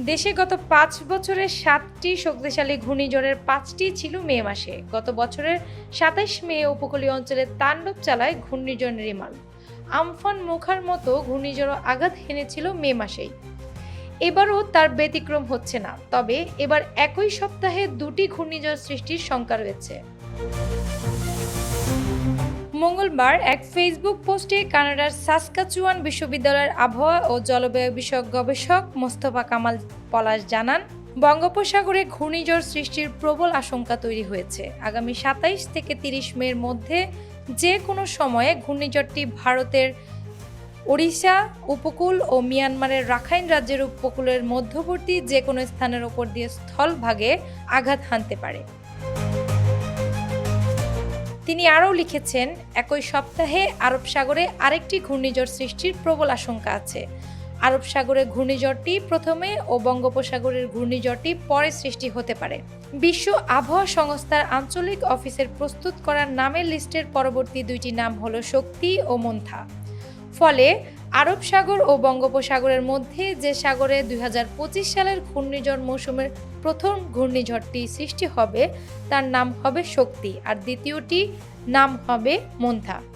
দেশে গত ৫ বছরে ৭টি শক্তিশালী ঘূর্ণিঝড়ের ৫টি ছিল মে মাসে। গত বছরের ২৭ মে উপকূলীয় অঞ্চলে তাণ্ডব চালায় ঘূর্ণিঝড় রিমাল। আমফান মোখার মতো ঘূর্ণিঝড়ও আঘাত হেনেছিল মে মাসেই। এবারও তার ব্যতিক্রম হচ্ছে না, তবে এবার একই সপ্তাহে দুটি ঘূর্ণিঝড় সৃষ্টির শঙ্কা রয়েছে। মঙ্গলবার এক ফেসবুক পোস্টে কানাডার সাসকাচুয়ান বিশ্ববিদ্যালয়ের আবহাওয়া ও জলবায়ু বিষয়ক গবেষক মোস্তফা কামাল পলাশ জানান, বঙ্গোপসাগরে ঘূর্ণিঝড় সৃষ্টির প্রবল আশঙ্কা তৈরি হয়েছে। আগামী ২৭ থেকে ৩০ মের মধ্যে যে কোনো সময়ে ঘূর্ণিঝড়টি ভারতের ওড়িশা উপকূল ও মিয়ানমারের রাখাইন রাজ্যের উপকূলের মধ্যবর্তী যে কোনো স্থানের ওপর দিয়ে স্থলভাগে আঘাত হানতে পারে। তিনি আরও লিখেছেন, একই সপ্তাহে আরব সাগরে আরেকটি ঘূর্ণিঝড় সৃষ্টির প্রবল আশঙ্কা আছে। আরব সাগরে ঘূর্ণিঝড়টি প্রথমে ও বঙ্গোপসাগরের ঘূর্ণিঝড়টি পরে সৃষ্টি হতে পারে। বিশ্ব আবহাওয়া সংস্থার আঞ্চলিক অফিসের প্রস্তুত করা নামের লিস্টের পরবর্তী দুইটি নাম হলো শক্তি ও মন্থা। ফলে আরব সাগর ও বঙ্গোপসাগরের মধ্যে যে সাগরে ২০২৫ সালের ঘূর্ণিঝড় মৌসুমের প্রথম ঘূর্ণিঝড়টি সৃষ্টি হবে তার নাম হবে শক্তি, আর দ্বিতীয়টি নাম হবে মন্থা।